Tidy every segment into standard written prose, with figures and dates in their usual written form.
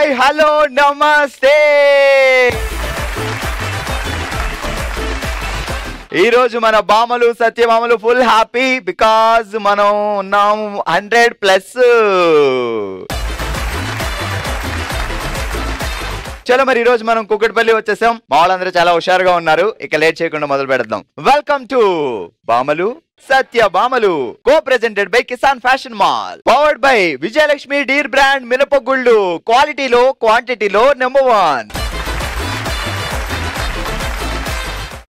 Hi hello నమస్తే. ఈ రోజు మన బామలు సత్యమామలు ఫుల్ హ్యాపీ బికాజ్ మనం ఉన్నాం 100+. చలో మరి ఈ రోజు మనం కుక్కటిపల్లి వచ్చేసాం. మా వాళ్ళందరూ చాలా హుషారుగా ఉన్నారు. ఇక లేట్ చేయకుండా మొదలు పెడదాం. వెల్కమ్ టు బామలు సత్య బామలు, co presented by Kisan fashion mall, powered by Vijayalakshmi deer brand మినపగుళ్ళు, క్వాలిటీలో క్వాంటిటీలో నెంబర్ 1.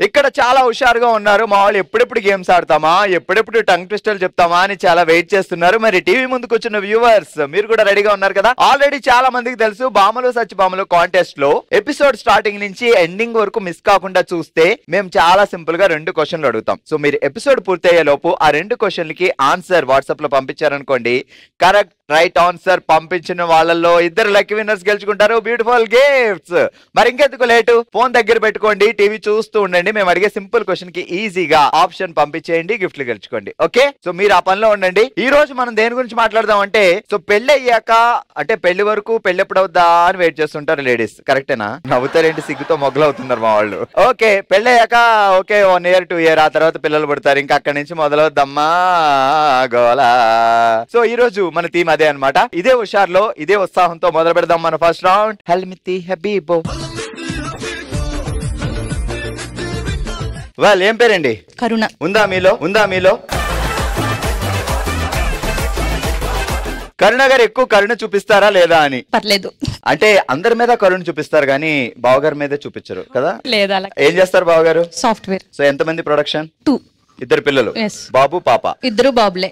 ఇక్కడ చాలా హుషారుగా ఉన్నారు మా వాళ్ళు. ఎప్పుడెప్పుడు గేమ్స్ ఆడతామా, ఎప్పుడెప్పుడు టంగ్ ట్విస్టర్లు చెప్తామా అని చాలా వెయిట్ చేస్తున్నారు. మరి టీవీ ముందుకు వచ్చిన వ్యూవర్స్ మీరు కూడా రెడీగా ఉన్నారు కదా. ఆల్రెడీ చాలా మందికి తెలుసు బామలు సత్య బామలు కాంటెస్ట్ లో ఎపిసోడ్ స్టార్టింగ్ నుంచి ఎండింగ్ వరకు మిస్ కాకుండా చూస్తే మేము చాలా సింపుల్ గా 2 క్వశ్చన్లు అడుగుతాం. సో మీరు ఎపిసోడ్ పూర్తయ్యే లోపు ఆ 2 క్వశ్చన్లకి ఆన్సర్ వాట్సాప్ లో పంపించారనుకోండి, కరెక్ట్ రైట్ ఆన్సర్ పంపించిన వాళ్ళల్లో 2 లక్కీ విన్నర్స్ గెలుచుకుంటారు బ్యూటిఫుల్ గిఫ్ట్స్. మరి ఇంకెందుకు లేటు, ఫోన్ దగ్గర పెట్టుకోండి, టీవీ చూస్తూ ఉండండి. మేము అడిగే సింపుల్ క్వశ్చన్ కి ఈజీగా ఆప్షన్ పంపించేయండి, గిఫ్ట్లు గెలుచుకోండి. ఓకే, సో మీరు ఆ పనిలో ఉండండి. ఈ రోజు మనం దేని గురించి మాట్లాడదాం అంటే, సో పెళ్లి అయ్యాక అంటే పెళ్లి వరకు పెళ్లి ఎప్పుడు అవుద్దా అని వెయిట్ చేస్తుంటారు లేడీస్. కరెక్టేనా? నవ్వుతారేంటి, సిగ్గుతో మొగ్గలవుతున్నారు మా వాళ్ళు. ఓకే, పెళ్లి అయ్యాక ఓకే 1 year 2 year ఆ తర్వాత పిల్లలు పుడతారు. ఇంకా అక్కడి నుంచి మొదలవుద్దమ్మా గోలా. సో ఈ రోజు మన థీమ్ అదే అన్నమాట. ఇదే హుషారులో ఇదే ఉత్సాహంతో మొదలు పెడదాం మన ఫస్ట్ రౌండ్. హెల్మితి హబీబో. వాళ్ళు ఏం పేరండి? కరుణ. ఉందా మీలో? కరుణ గారు ఎక్కువ కరుణ చూపిస్తారా లేదా అని? పర్లేదు. అంటే అందరి మీద కరుణ చూపిస్తారు కానీ బావగారి మీద చూపించరు కదా. లేదా? ఏం చేస్తారు బావగారు? సాఫ్ట్వేర్. సో ఎంతమంది ప్రొడక్షన్? 2. 2 పిల్లలు, బాబు పాప. ఇద్దరు బాబులే.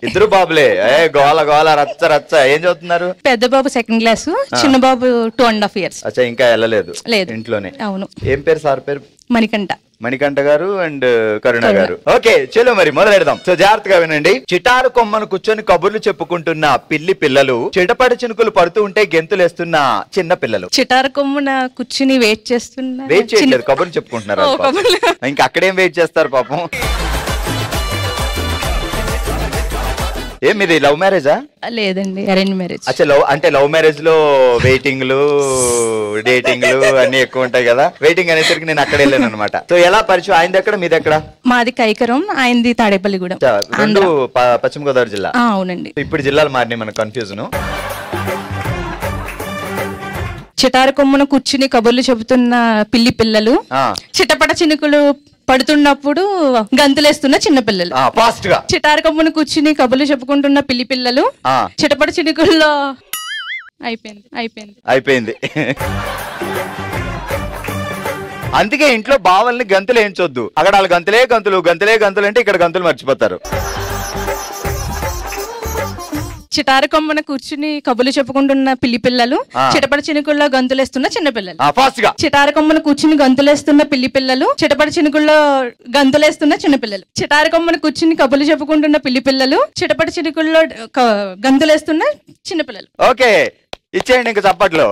గోల రచ్చ. ఏం చదువుతున్నారు? పెద్ద బాబు 2nd క్లాస్, చిన్న బాబు 2.5 years. అచ్చా, ఇంకా వెళ్ళలేదు? లేదు, ఇంట్లోనే. అవును. ఏం పేరు సార్ పేరు? మణికంఠ గారు అండ్ కరుణ గారు. ఓకే చలో మరి మొదలెడదాం. సో జాగ్రత్తగా వినండి. చిటారు కొమ్మను కూర్చొని కబుర్లు చెప్పుకుంటున్న పిల్లి పిల్లలు, చిటపడి చినుకులు పడుతూ ఉంటే గెంతులేస్తున్న చిన్న పిల్లలు. చిటారు కొమ్మన కూర్చుని వెయిట్ చేయట్లేదు, కబుర్లు చెప్పుకుంటున్నారు. ఇంకా అక్కడేం వెయిట్ చేస్తారు పాపం. ఏమిది లవ్ మ్యారేజా? లేదండి, అరేంజ్ మ్యారేజ్. అచ్చా, అంటే లవ్ మ్యారేజ్ లో వెయిటింగ్లు డేటింగ్లు అన్ని ఎక్కువ ఉంటాయి కదా. వెయిటింగ్ అనేసరికి నేను అక్కడ వెళ్ళాను అనమాట. సో ఎలా పరిచయం? ఆయనది ఎక్కడ, మీది ఎక్కడ? మాది కైకరం, ఆయనది తాడేపల్లిగూడెం. రెండు పశ్చిమ గోదావరి జిల్లా. అవునండి. ఇప్పుడు జిల్లాలు మారినాయి, మనకు కన్ఫ్యూజన్. చిటారు కొమ్మను కూర్చుని కబుర్లు చెబుతున్న పిల్లి పిల్లలు, చిటపట చినుకులు పడుతున్నప్పుడు గంతులేస్తున్న చిన్న పిల్లలు. చిటారు కొమ్మను కూర్చుని కబుర్లు చెప్పుకుంటున్న పిల్లి పిల్లలు, చిటపట చినుకుల్లో అయిపోయింది. అందుకే ఇంట్లో బావల్ని గంతులు వేయించొద్దు. అక్కడ వాళ్ళు గంతులే గంతులు అంటే ఇక్కడ గంతులు మర్చిపోతారు. చిటారు కొమ్మన కూర్చుని కబుర్లు చెప్పుకుంటున్న పిల్లి పిల్లలు, చిటపడి చినుకుల్లో గంతులేస్తున్న చిన్న పిల్లలు. చిటారు కొమ్మన కూర్చుని గంతులేస్తున్న పిల్లి పిల్లలు, చిటపడి చినుకుల్లో గంతులేస్తున్న చిన్న పిల్లలు. చిటారు కొమ్మన కూర్చుని కబుర్లు చెప్పుకుంటున్న పిల్లి పిల్లలు, చిటపడి చినుకుల్లో గంతులేస్తున్న చిన్న పిల్లలు. ఓకే, ఇచ్చేయండి ఇంకా చప్పట్లో.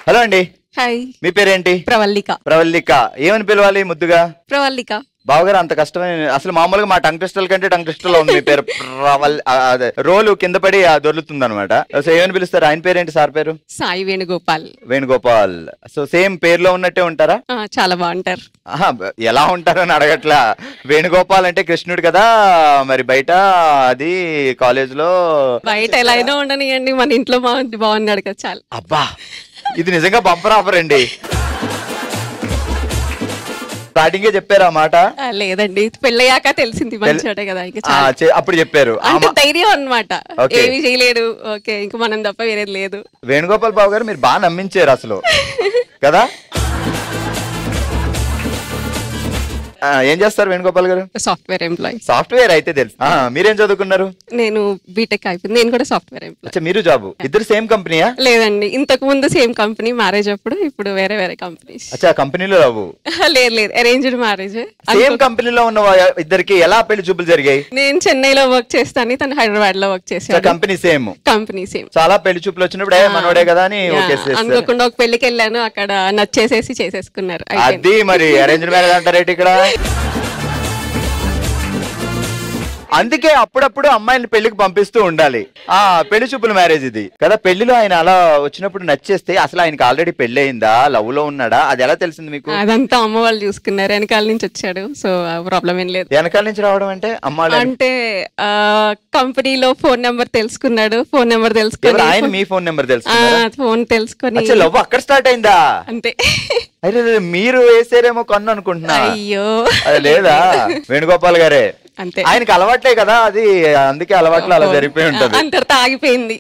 హలో అండి. హాయ్, మీ పేరేంటి? ప్రవల్లిక. ఏమని పిలవాలి ముద్దుగా? ప్రవల్లిక. బావగారు అంత కష్టమైన, అసలు మామూలుగా మా టంగ్ ట్విస్టల్ కంటే టంగ్ ట్విస్టల్ ఉంది మీ పేరు. రోలు కింద పడి దొరుకుతుంది అనమాట. సో ఏమని పిలుస్తారు? ఆయన పేరేంటి? సార్ పేరు? సాయి వేణుగోపాల్. సో సేమ్ పేరులో ఉన్నట్టే ఉంటారా? చాలా బాగుంటారు. ఎలా ఉంటారు అని అడగట్లా. వేణుగోపాల్ అంటే కృష్ణుడు కదా, మరి బయట అది కాలేజ్ లో బయట ఎలా అయినా ఉండనియండి, మన ఇంట్లో బాగున్నాడు కదా చాలు. అబ్బా, ఇది నిజంగా బంపర్ ఆఫర్ అండి. స్టార్టింగ్ చెప్పారు ఆ మాట? లేదండి, పెళ్ళయ్యాక తెలిసింది మంచివాడే కదా. అప్పుడు చెప్పారు ధైర్యం అన్నమాట, ఏమి చేయలేడు. ఓకే, ఇంక మనం తప్ప వేరేది లేదు. వేణుగోపాల్ బాబు గారు మీరు బాగా నమ్మించారు అసలు కదా. ఏం చేస్తారు వేణుగోపాల్ గారు? Software employee. సాఫ్ట్వేర్ అయితే తెలుసు. మీరేం చదువుకున్నారు? నేను బీటెక్ అయిపోయింది. నేను కూడా సాఫ్ట్వేర్ ఎంప్లాయీ. మీరు జాబ్? ఇద్దరు సేమ్ కంపెనీయా? లేదండి, ఇంతకు ముందు సేమ్ కంపెనీ, మ్యారేజ్ అప్పుడు. ఇప్పుడు వేరే కంపెనీస్. కంపెనీలో రావు? లేదు, అరేంజ్డ్ మ్యారేజ్. సేమ్ కంపెనీలో ఉన్న ఇద్దరికి ఎలా పెళ్లి చూపులు జరిగాయి? నేను చెన్నైలో వర్క్ చేస్తాను, తను హైదరాబాద్ లో వర్క్ చేస్తాను. Company same. చాలా పెళ్లి చూపులు వచ్చినప్పుడు మనోడే కదా అని అనుకోకుండా ఒక పెళ్లికి వెళ్ళాను, అక్కడ నచ్చేసేసి చేసేసుకున్నారు. అది మరి అరేంజ్డ్ మ్యారేజ్ అంటారేంటి ఇక్కడ? అందుకే అప్పుడప్పుడు అమ్మాయిని పెళ్లికి పంపిస్తూ ఉండాలి. పెళ్లి చూపుల మ్యారేజ్ ఇది కదా. పెళ్లిలో ఆయన అలా వచ్చినప్పుడు నచ్చేస్తే అసలు ఆయనకి ఆల్రెడీ పెళ్లి అయిందా, లవ్ లో ఉన్నాడా, అది ఎలా తెలిసింది మీకు? అదంతా అమ్మ వాళ్ళు చూసుకున్నారు, వెనకాల నుంచి వచ్చాడు, సో ప్రాబ్లం ఏం లేదు. వెనకాల నుంచి రావడం అంటే అమ్మ అంటే కంపెనీలో ఫోన్ నెంబర్ తెలుసుకున్నాడు, ఫోన్ నెంబర్ తెలుసుకుని ఆయన మీ ఫోన్ నెంబర్ తెలుసు, ఫోన్ తెలుసుకొని లవ్ అక్కడ స్టార్ట్ అయిందా? అంతే. అరే మీరు వేసారేమో కొన్ను అనుకుంటున్నా. అయ్యో అది లేదా వేణుగోపాల్ గారే, అంతే. ఆయనకి అలవాట్లే కదా అది, అందుకే అలవాట్లు అలా జరిగిపోయి ఉంటది. అంతటితో ఆగిపోయింది.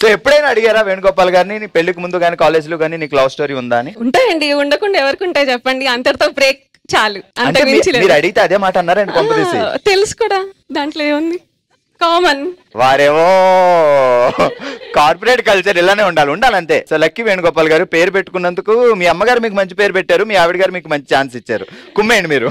సో ఎప్పుడైనా అడిగారా వేణుగోపాల్ గారిని, నీ పెళ్లికి ముందు కానీ కాలేజ్ లో కానీ నీకు లవ్ స్టోరీ ఉందా అని? ఉంటాయండి, ఉండకుండా ఎవరికి ఉంటాయి చెప్పండి. అంతటితో బ్రేక్ చాలు. అంటే మీరు అడిగితే అదే మాట అన్నారండి కొంపదీసి? తెలుసు కూడా, దాంట్లో ఏముంది, కామన్. వారేమో కార్పొరేట్ కల్చర్ ఇలానే ఉండాలి అంతే. సో లక్కీ వేణుగోపాల్ గారు, పేరు పెట్టుకున్నందుకు మీ అమ్మగారు మీకు మంచి పేరు పెట్టారు, మీ ఆవిడ గారు మీకు మంచి ఛాన్స్ ఇచ్చారు. కుమ్మేయండి మీరు.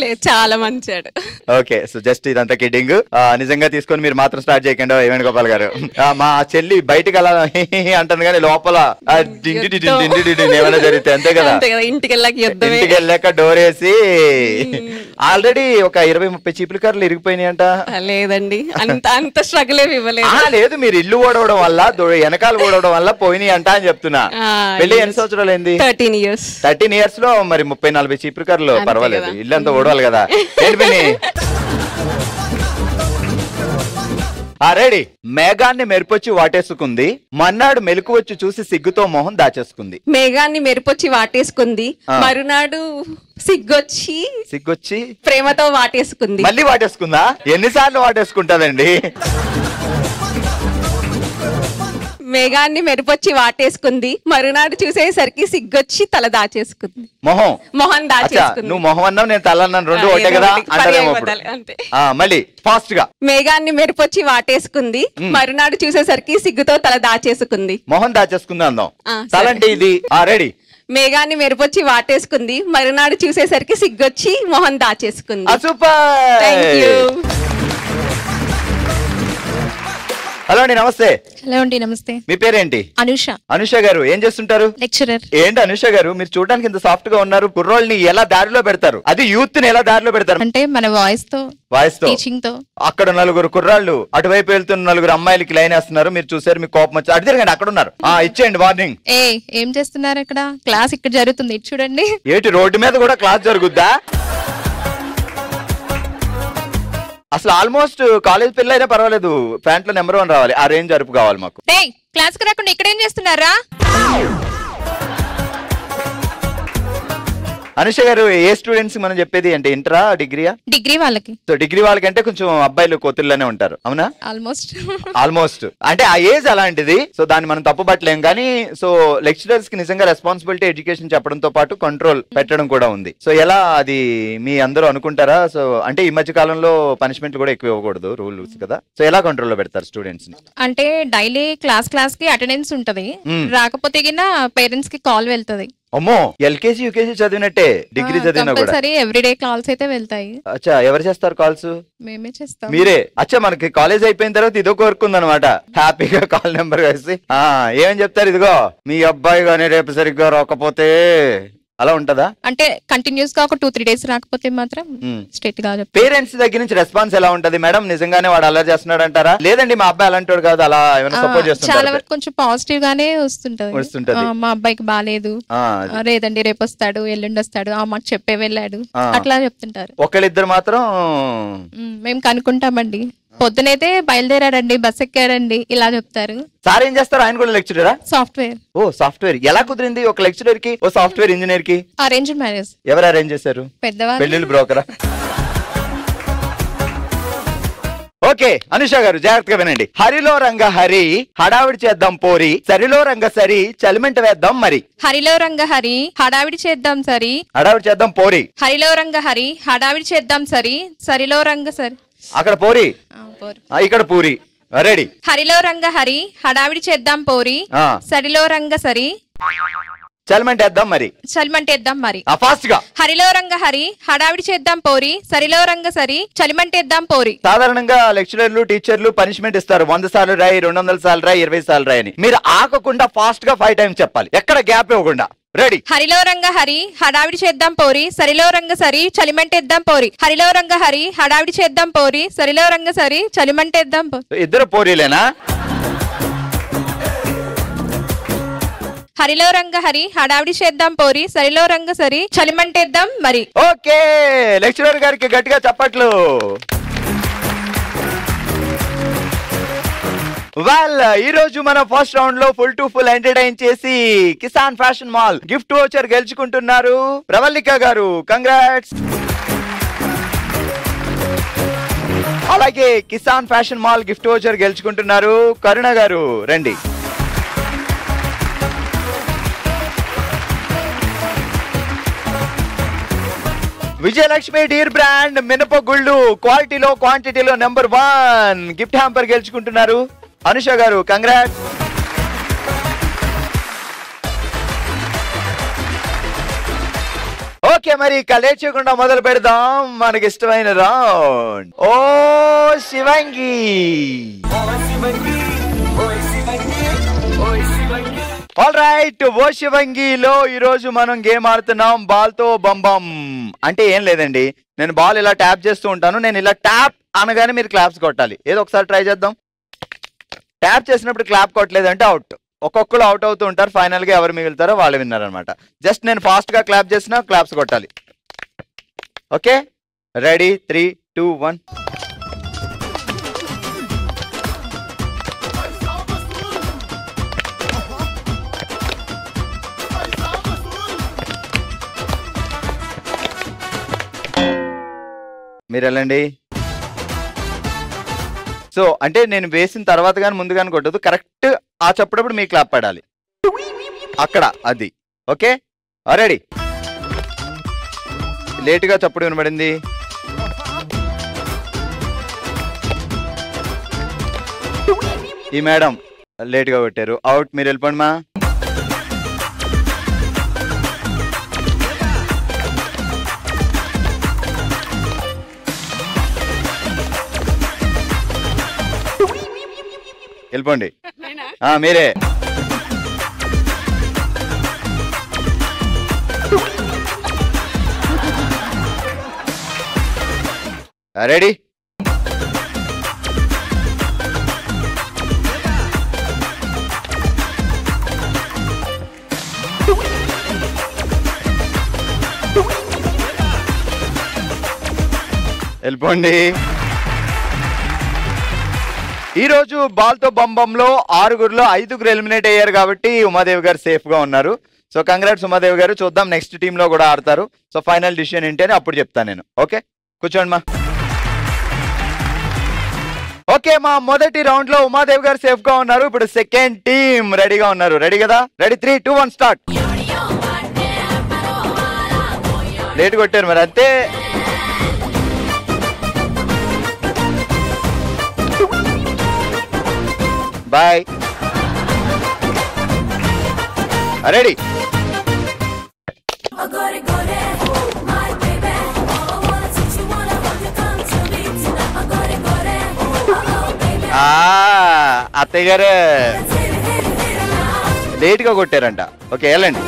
లేదు, చాలా మంచాడు. ఓకే, సో జస్ట్ ఇదంతా కిడ్డింగ్. నిజంగా తీసుకొని మీరు మాత్రం స్టార్ట్ చేయకండి వేణుగోపాల్ గారు. మా చెల్లి బయటకు అలా అంటాను కానీ లోపల ఏమైనా జరిగితే అంతే కదా. ఇంటికి వెళ్ళాక డోర్ వేసి ఆల్రెడీ ఒక 20-30 చీపులు కార్లు ఇరిగిపోయినాయి అంట. లేదండి, అంత స్ట్రగుల్ ఏమి ఇవ్వలేదు. లేదు, మీరు ఇల్లు ఓడవడం వల్ల వెనకాల ఓడవడం వల్ల పోయినాయి అంట అని చెప్తున్నా. పెళ్లి ఎన్ని సంవత్సరాలు అయింది? 13 years. 13 years లో మరి 30-40 చీపులు కార్లు పర్వాలేదు, ఇల్లు అంతా ఓడవాలి కదా. రెడీ. మేఘాన్ని మెరుపొచ్చి వాటేసుకుంది, మన్నాడు మెలకు వచ్చి చూసి సిగ్గుతో మొహం దాచేసుకుంది. మేఘాన్ని మెరుపొచ్చి వాటేసుకుంది, మరునాడు సిగ్గొచ్చి ప్రేమతో వాటేసుకుంది. మళ్ళీ వాటేసుకుందా? ఎన్నిసార్లు వాటేసుకుంటదండి? మేఘాన్ని మెరుపొచ్చి వాటేసుకుంది, మరునాడు చూసేసరికి సిగ్గొచ్చి తల దాచేసుకుంది. మొహం దాచేసుకుంది. నువ్వు మొహం అన్నావు, నేను తల అన్నాను, రెండు ఒకటే కదా అంతే. మళ్ళీ ఫాస్ట్ గా. మేఘాన్ని మెరుపొచ్చి వాటేసుకుంది, మరునాడు చూసేసరికి సిగ్గుతో తల దాచేసుకుంది. మొహం దాచేసుకుంది అందాం. తల అంటే ఇది. రెడీ. మేఘాన్ని మెరుపొచ్చి వాటేసుకుంది, మరునాడు చూసేసరికి సిగ్గొచ్చి మొహం దాచేసుకుంది. సూపర్. Thank you. హలో అండి, నమస్తే. హలో అండి, నమస్తే. మీ పేరేంటి? అనుష. అనుష గారు ఏం చేస్తుంటారు? లెక్చరర్. ఏంటి అనుష గారు, మీరు చూడడానికి ఇంత సాఫ్ట్ గా ఉన్నారు, కుర్రోళ్ళని ఎలా దారిలో పెడతారు? అది యూత్ ని ఎలా దారిలో పెడతారు అంటే మన వాయిస్ తో టీచింగ్ తో. అక్కడ 4 కుర్రాళ్ళు అటువైపు వెళ్తున్న 4 అమ్మాయిలకి లైన్ వేస్తున్నారు, మీరు చూసారు, మీకు కోపం వచ్చి అటు తిరగండి, అక్కడ ఉన్నారు. ఇచ్చేయండి వార్నింగ్. ఏం చేస్తున్నారు ఇక్కడ? క్లాస్ ఇక్కడ జరుగుతుంది, చూడండి. ఏంటి రోడ్డు మీద కూడా క్లాస్ జరుగుద్దా? అసలు ఆల్మోస్ట్ కాలేజ్ పిల్ల అయినా పర్వాలేదు, ప్యాంట్ లో నెంబర్ 1 రావాలి, ఆ రేంజ్ అరుపు కావాలి మాకు. క్లాస్ కి రాకుండా ఇక్కడ ఏం చేస్తున్నారా? అనుష గారు, ఏ స్టూడెంట్స్ మనం చెప్పేది అంటే ఇంటరా డిగ్రీయా? డిగ్రీ వాళ్ళకి. సో డిగ్రీ వాళ్ళకంటే కొంచెం అబ్బాయిలు కోతుల్లోనే ఉంటారు, అవునా? ఆల్మోస్ట్ అంటే ఆ ఏజ్ అలాంటిది. సో దాన్ని మనం తప్పు పట్టలేం కానీ, సో లెక్చరర్స్ కి నిజంగా రెస్పాన్సిబిలిటీ ఎడ్యుకేషన్ చెప్పడంతో పాటు కంట్రోల్ పెట్టడం కూడా ఉంది. సో ఎలా అది మీ అందరూ అనుకుంటారా? సో అంటే ఈ మధ్య కాలంలో పనిష్మెంట్లు కూడా ఎక్కువ ఇవ్వకూడదు రూల్స్ కదా, సో ఎలా కంట్రోల్ లో పెడతారు స్టూడెంట్స్ ని? అంటే డైలీ క్లాస్ కి అటెండెన్స్ ఉంటది, రాకపోతే పేరెంట్స్ కి కాల్ వెళ్తది. అమ్మో, ఎల్కేజీ యూకేజీ చదివినట్టే డిగ్రీ చదివినా కూడా ఎవ్రీడే కాల్స్ అయితే వెళ్తాయి. అచ్చా, ఎవరు చేస్తారు కాల్స్? మేమే చేస్తాం. మీరే? అచ్చా, మనకి కాలేజ్ అయిపోయిన తర్వాత ఇదో కోరుకుందనమాట, హ్యాపీగా కాల్ నెంబర్ వేసి ఏమని చెప్తారు, ఇదిగో మీ అబ్బాయి గానీ రేపు సరిగ్గా రాకపోతే, అలా ఉంటదా? అంటే కంటిన్యూస్ గా ఒక 2-3 days రాకపోతే మాత్రం స్ట్రైట్ గా. పేరెంట్స్ దగ్గర నుంచి రెస్పాన్స్ ఎలా ఉంటది మేడం? నిజంగానే వాడు అలా చేస్తున్నాడు అంటారా, లేదండి మా అబ్బాయి అలాంటి కాదు, అలా ఏమైనా సపోర్ట్ చేస్తుంటారా? చాలా వరకు కొంచెం పాజిటివ్ గానే వస్తుంటది. మా అబ్బాయికి బాలేదు, లేదండి రేపు వస్తాడు, ఎల్లుండి వస్తాడు, మాకు చెప్పే వెళ్ళాడు, అట్లా చెప్తుంటారు. ఒకళ్ళిద్దరు మాత్రం మేము కనుక్కుంటామండి, పొద్దునైతే బయలుదేరాడండి, బస్ ఎక్కాడండి, ఇలా చెప్తారు. సార్ ఏం చేస్తారు? ఆయన కూడా లెక్చరరా? సాఫ్ట్వేర్. ఓ సాఫ్ట్వేర్. ఎలా కుదిరింది ఒక లెక్చరర్ కి ఓ సాఫ్ట్వేర్ ఇంజనీర్ కి? Arrange marriage. ఎవరు అరేంజ్ చేశారు? పెద్దవాళ్ళు. పెళ్లిళ్ళు బ్రోకరా? ఓకే అనుష గారు, జాగ్రత్తగా వినండి. హరిలో రంగ హరి, హడావిడి చేద్దాం పోరి, సరిలో రంగ సరి, చలిమెంట వేద్దాం మరి. హరిలో రంగ హరి, హడావిడి చేద్దాం సరి, హడావిడి చేద్దాం పోరి. హరిలో రంగ హరి, హడావిడి చేద్దాం సరి, సరిలో రంగ సరి. అక్కడ పోరి, ఇక్కడ పూరి. రెడీ. హరిలో రంగ హరి, హడావిడి చేద్దాం పోరి, సరిలో రంగ సరి, చల్మంటేద్దాం మరి. చలిమంటేద్దాం మరి. ఫాస్ట్ గా. హరిలో రంగ హరి, హడావిడి చేద్దాం పోరి, సరిలో రంగ సరి, చలిమంటేద్దాం పోరి. సాధారణంగా లెక్చరర్లు టీచర్లు పనిష్మెంట్ ఇస్తారు, 100 సార్లు రాయి, 200 సార్లు రాయి, 20 సార్లు రాయి అని. మీరు ఆగకుండా ఫాస్ట్ గా 5 times చెప్పాలి, ఎక్కడ గ్యాప్ ఇవ్వకుండా. రెడీ. హరిలో రంగ హరి హడావిడి చేద్దాం పోరి సరిలో రంగ సరి చలిమంటేద్దాం పోరి. హరిలో రంగ హరి హడావిడి చేద్దాం పోరి సరిలో రంగ సరి చలిమంటేద్దాం పోరి. ఇద్దరు పోరీలేనా? హరిలో రంగ హరి హడావిడి చేద్దాం పోరి సరిలో రంగ సరి చలిమంటేద్దాం మరి. ఓకే, లెక్చరర్ గారికి గట్టిగా చప్పట్లు. ఈ రోజు మన ఫస్ట్ రౌండ్ లో ఫుల్ టు ఫుల్ ఎంటర్టైన్ చేసి Kisan fashion mall gift voucher గెలుచుకుంటున్నారు ప్రవల్లిక గారు. కంగ్రాట్స్. అలాగే Kisan fashion mall gift voucher గెలుచుకుంటున్నారు కరుణ గారు. రండి. విజయలక్ష్మి డీర్ బ్రాండ్ మినపగుళ్ళు క్వాలిటీలో క్వాంటిటీలో నెంబర్ 1 గిఫ్ట్ హ్యాంపర్ గెలుచుకుంటున్నారు అనుష గారు. కంగ్రాట్స్. ఓకే, మరి ఇక లేట్ చేయకుండా మొదలు పెడదాం మనకి ఇష్టమైన రౌండ్. ఓ శివంగి. ఆల్ రైట్, ఓ శివంగిలో ఈ రోజు మనం గేమ్ ఆడుతున్నాం బాల్ తో బంబం. అంటే ఏం లేదండి, నేను బాల్ ఇలా ట్యాప్ చేస్తూ ఉంటాను. నేను ఇలా ట్యాప్ అనగానే మీరు క్లాప్స్ కొట్టాలి. ఏదో ఒకసారి ట్రై చేద్దాం. ట్యాప్ చేసినప్పుడు క్లాప్ కొట్టలేదంటే అవుట్. ఒక్కొక్కరు అవుట్ అవుతూ ఉంటారు. ఫైనల్ గా ఎవరు మిగులుతారో వాళ్ళు విన్నారు అనమాట. జస్ట్ నేను ఫాస్ట్ గా క్లాప్ చేసినా క్లాప్స్ కొట్టాలి. Okay, ready? 3, 2, 1. మీరు వెళ్ళండి. సో అంటే నేను వేసిన తర్వాత కానీ ముందు కానీ కొట్టదు. కరెక్ట్ ఆ చెప్పేటప్పుడు మీ క్లాప్ పడాలి అక్కడ. అది ఓకే. రెడీ? లేటుగా చప్పుడు వినబడింది. ఈ మేడం లేటుగా కొట్టారు. అవుట్. మీరు వెళ్ళిపోండి మా. వెళ్ళిపోండి. మీరే. రెడీ? వెళ్ళిపోండి. ఈ రోజు బాల్ తో బంబంలో 6గురిలో 5గురు ఎలిమినేట్ అయ్యారు కాబట్టి ఉమాదేవి గారు సేఫ్ గా ఉన్నారు. సో కంగ్రాట్స్ ఉమాదేవి గారు. చూద్దాం నెక్స్ట్ టీమ్ లో కూడా ఆడతారు. సో ఫైనల్ డిసిషన్ ఏంటని అప్పుడు చెప్తాను నేను. ఓకే, కూర్చోండి మా. ఓకే, మా మొదటి రౌండ్ లో ఉమాదేవి గారు సేఫ్ గా ఉన్నారు. ఇప్పుడు సెకండ్ టీమ్ రెడీగా ఉన్నారు. రెడీ కదా? రెడీ? 3, 2, 1 స్టార్ట్. లేట్ కొట్టారు మరి అంతే. బాయ్. రెడీ? అత్తయ్య గారు లేట్ గా కొట్టారంట. ఓకే, వెళ్ళండి.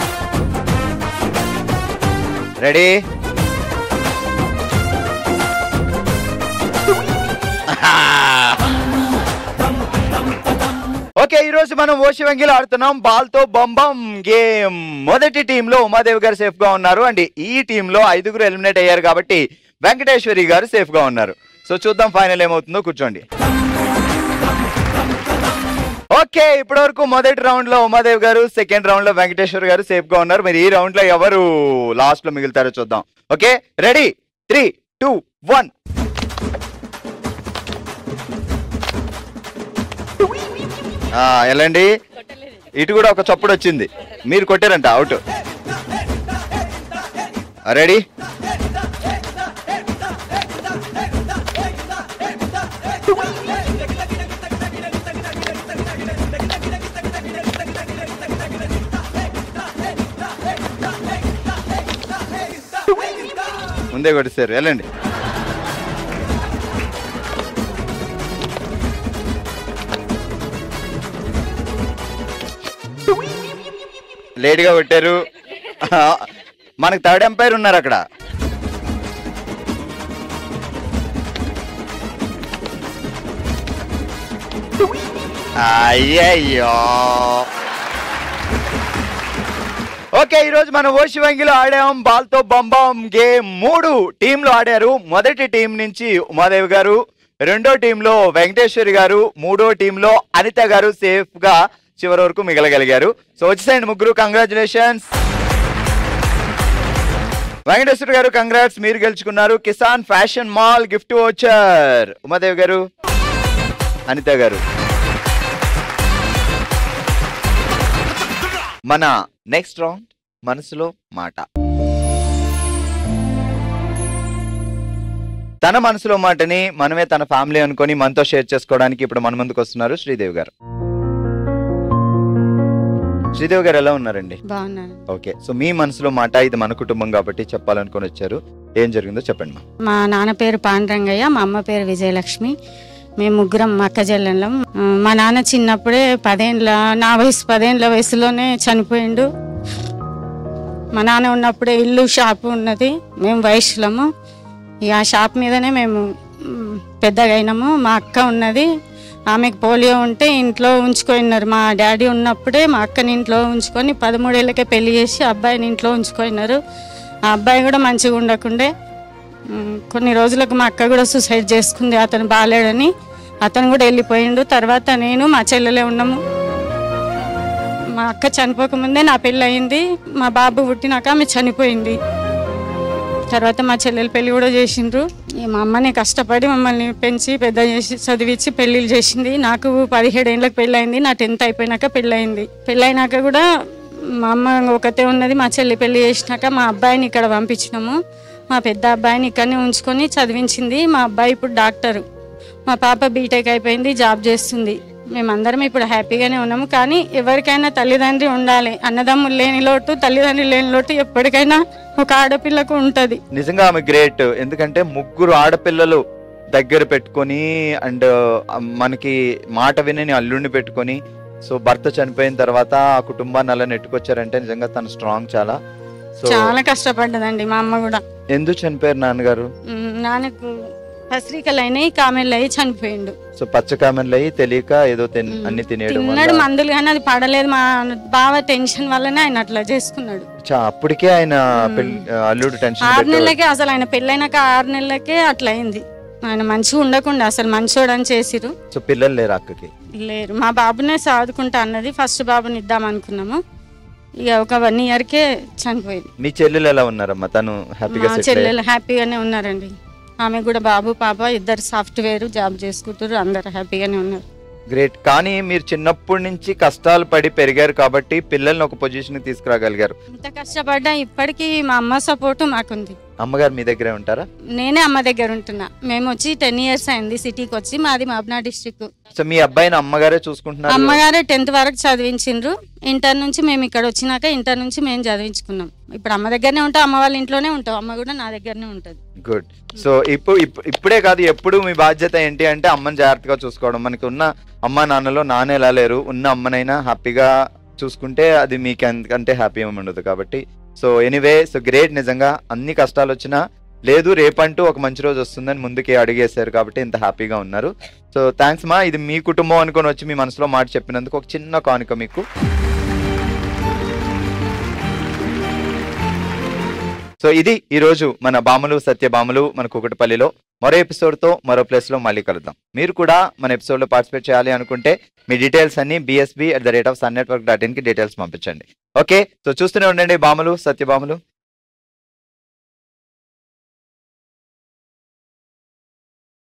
రెడీ? ఓకే, ఈ రోజు మనం ఓషివంగిలో ఆడుతున్నాం బాల్ తో బంబం గేమ్. మొదటి టీమ్ లో ఉమాదేవి గారు సేఫ్ గా ఉన్నారు. అండ్ ఈ టీమ్ లో 5గురు ఎలిమినేట్ అయ్యారు కాబట్టి వెంకటేశ్వరి గారు సేఫ్ గా ఉన్నారు. సో చూద్దాం ఫైనల్ ఏమవుతుందో. కూర్చోండి. ఓకే, ఇప్పటి వరకు మొదటి రౌండ్ లో ఉమాదేవి గారు, సెకండ్ రౌండ్ లో వెంకటేశ్వర్ గారు సేఫ్ గా ఉన్నారు. మరి ఈ రౌండ్ లో ఎవరు లాస్ట్ లో మిగులుతారో చూద్దాం. Okay, ready? 3, 2, 1. వెళ్ళండి. ఇటు కూడా ఒక చప్పుడు వచ్చింది. మీరు కొట్టారంట. అవుట్. రెడీ? ముందే కొట్టేశారు. వెళ్ళండి. లేట్గా కొట్టారు. మనకు థర్డ్ ఎంపైర్ ఉన్నారు అక్కడ. అయ్యయ్యో. ఓకే, ఈ రోజు మనం ఓషివంగిలో ఆడాం బాల్తో బంబాం గేమ్. 3 టీంలు ఆడారు. మొదటి టీం నుంచి ఉమాదేవి గారు, రెండో టీంలో వెంకటేశ్వరి గారు, మూడో టీంలో అనిత గారు సేఫ్ గా చివరి వరకు మిగలగలిగారు. సో వచ్చేసండి ముగ్గురు, కంగ్రాచులేషన్స్. వెంకటేశ్వరి గారు కంగ్రాట్స్, మీరు గెలుచుకున్నారు Kisan fashion mall gift voucher. Umadevi గారు, అనిత గారు. మన నెక్స్ట్ రౌండ్ మనసులో మాట. తన మనసులో మాటని మనమే తన ఫ్యామిలీ అనుకొని మనతో షేర్ చేసుకోవడానికి ఇప్పుడు మన ముందుకు వస్తున్నారు శ్రీదేవి గారు. శ్రీదేవి గారు ఎలా ఉన్నారండి? బాగున్నాను. ఓకే, సో మీ మనసులో మాట, ఇది మన కుటుంబం కాబట్టి చెప్పాలనుకొని వచ్చారు. ఏం జరిగిందో చెప్పండి. మా నాన్న పేరు పాండురంగయ్య, మా అమ్మ పేరు విజయలక్ష్మి. మేము ముగ్గురం అక్క చెల్లెళ్ళం. మా నాన్న చిన్నప్పుడే నా వయసు 10 ఏళ్ళ వయసులోనే చనిపోయిండు. మా నాన్న ఉన్నప్పుడే ఇల్లు షాపు ఉన్నది, మేము వయసులము. ఇక ఆ షాప్ మీదనే మేము పెద్దగా అయినాము. మా అక్క ఉన్నది, ఆమెకు పోలియో ఉంటే ఇంట్లో ఉంచుకున్నారు. మా డాడీ ఉన్నప్పుడే మా అక్కని ఇంట్లో ఉంచుకొని 13 ఏళ్ళకే పెళ్లి చేసి అబ్బాయిని ఇంట్లో ఉంచుకున్నారు. ఆ అబ్బాయి కూడా మంచిగా ఉండకుండే. కొన్ని రోజులకు మా అక్క కూడా సూసైడ్ చేసుకుంది, అతను బాగాలేడని. అతను కూడా వెళ్ళిపోయిండు. తర్వాత నేను మా చెల్లెలే ఉన్నాము. మా అక్క చనిపోకముందే నా పెళ్ళి అయింది. మా బాబు పుట్టినాక ఆమె చనిపోయింది. తర్వాత మా చెల్లెలు పెళ్ళి కూడా చేసిండ్రు. మా అమ్మని కష్టపడి మమ్మల్ని పెంచి పెద్ద చేసి చదివించి పెళ్ళిళ్ళు చేసింది. నాకు 17 ఏళ్ళకి పెళ్ళి అయింది. నా 10th అయిపోయినాక పెళ్ళి అయింది. పెళ్ళైనాక కూడా మా అమ్మ ఒకతే ఉన్నది. మా చెల్లి పెళ్ళి చేసినాక మా అబ్బాయిని ఇక్కడ పంపించినాము. మా పెద్ద అబ్బాయిని ఇక్కడనే ఉంచుకొని చదివించింది. మా అబ్బాయి ఇప్పుడు డాక్టరు. మా పాప బీటెక్ అయిపోయింది, జాబ్ చేస్తుంది. మేమందరం ఇప్పుడు హ్యాపీగానే ఉన్నాము. కానీ ఎవరికైనా తల్లిదండ్రి ఉండాలి. అన్నదమ్ములు లేని లోటు, తల్లిదండ్రులు లేని లోటు ఎప్పటికైనా ఒక ఆడపిల్లకు ఉంటది. నిజంగా ఆమె గ్రేట్. ఎందుకంటే ముగ్గురు ఆడపిల్లలు దగ్గర పెట్టుకొని అండ్ మనకి మాట విని అల్లుడిని పెట్టుకొని, సో భర్త చనిపోయిన తర్వాత ఆ కుటుంబాన్ని అలా నెట్టుకొచ్చారంటే నిజంగా తను స్ట్రాంగ్ చాలా. చాలా కష్టపడ్డదండి మా అమ్మ కూడా. ఎందుకు చనిపోయారు నాన్నగారు? నాన్నకు పత్రికలు అయినాయి, కామెర్లు అయ్యి చనిపోయిండు. సో పచ్చ కామెర్లు అయ్యి తెలియక ఏదో అన్ని తిన్నాడు మందులు, కానీ అది పడలేదు. మా బావ టెన్షన్ వల్లనే ఆయన అట్లా చేసుకున్నాడు. అప్పటికే ఆయన అల్లుడు టెన్షన్ 6 నెలలకే, అసలు ఆయన పెళ్ళైనాక 6 నెలలకే అట్లా అయింది. ఆయన మంచిగా ఉండకుండా అసలు మంచోడు అని చేసిరు. సో పిల్లలు లేరు అక్కకి? లేరు. మా బాబునే సాదుకుంటా అన్నది. ఫస్ట్ బాబుని ఇద్దాం అనుకున్నాము. ఇక ఒక 1 ఇయర్కే చనిపోయింది. మీ చెల్లెలు ఎలా ఉన్నారమ్మా? తను హ్యాపీగా? చెల్లెలు హ్యాపీగానే ఉన్నారండి. ఆమె కూడా బాబు పాప ఇద్దరు సాఫ్ట్వేర్ జాబ్ చేసుకుంటారు. అందరు హ్యాపీగానే ఉన్నారు. గ్రేట్. కానీ మీరు చిన్నప్పటి నుంచి కష్టాలు పడి పెరిగారు కాబట్టి పిల్లల్ని ఒక పొజిషన్ కి తీసుకురాగలిగారు. ఇంత కష్టపడ్డా ఇప్పటికీ మా అమ్మ సపోర్ట్ మాకుంది. అమ్మగారు మీ దగ్గరే ఉంటారా? నేనే అమ్మ దగ్గర ఉంటున్నా. మేము వచ్చి 10 years అయింది సిటీకి వచ్చి. మాది మహబూబ్ డిస్ట్రిక్ట్. సో మీ అబ్బాయిని అమ్మగారే చూసుకుంటున్నారు? అమ్మగారే 10th వరకు చదివించిండ్రు. ఇంటర్ నుంచి మేము ఇక్కడ వచ్చినాక ఇంటర్ నుంచి మేము చదివించుకున్నాం. ఇప్పుడు అమ్మ దగ్గరనే ఉంటాం, అమ్మ వాళ్ళ ఇంట్లోనే ఉంటాం. అమ్మ కూడా నా దగ్గరనే ఉంటది. గుడ్. సో ఇప్పుడే కాదు, ఎప్పుడు మీ బాధ్యత ఏంటి అంటే అమ్మని జాగ్రత్తగా చూసుకోవడం. మనకి ఉన్న అమ్మ నాన్నలో నాన్న ఎలా లేరు, ఉన్న అమ్మనైనా హ్యాపీగా చూసుకుంటే అది మీకు అంతకంటే హ్యాపీ ఏమి ఉండదు. కాబట్టి సో ఎనీవే, సో గ్రేట్. నిజంగా అన్ని కష్టాలు వచ్చినా లేదు రేపంటూ ఒక మంచి రోజు వస్తుందని ముందుకే అడిగేశారు కాబట్టి ఇంత హ్యాపీగా ఉన్నారు. సో థ్యాంక్స్ మా. ఇది మీ కుటుంబం అనుకొని వచ్చి మీ మనసులో మాట చెప్పినందుకు ఒక చిన్న కానుక మీకు. సో ఇది ఈరోజు మన బాములు సత్యభామలు మన కూకట్పల్లిలో. మరో ఎపిసోడ్తో మరో ప్లేస్లో మళ్ళీ కలుద్దాం. మీరు కూడా మన ఎపిసోడ్లో పార్టిసిపేట్ చేయాలి అనుకుంటే మీ డీటెయిల్స్ అన్ని bsb@sunnetwork.in కి డీటెయిల్స్ పంపించండి. ఓకే, సో చూస్తూనే ఉండండి బాములు సత్యభామలు.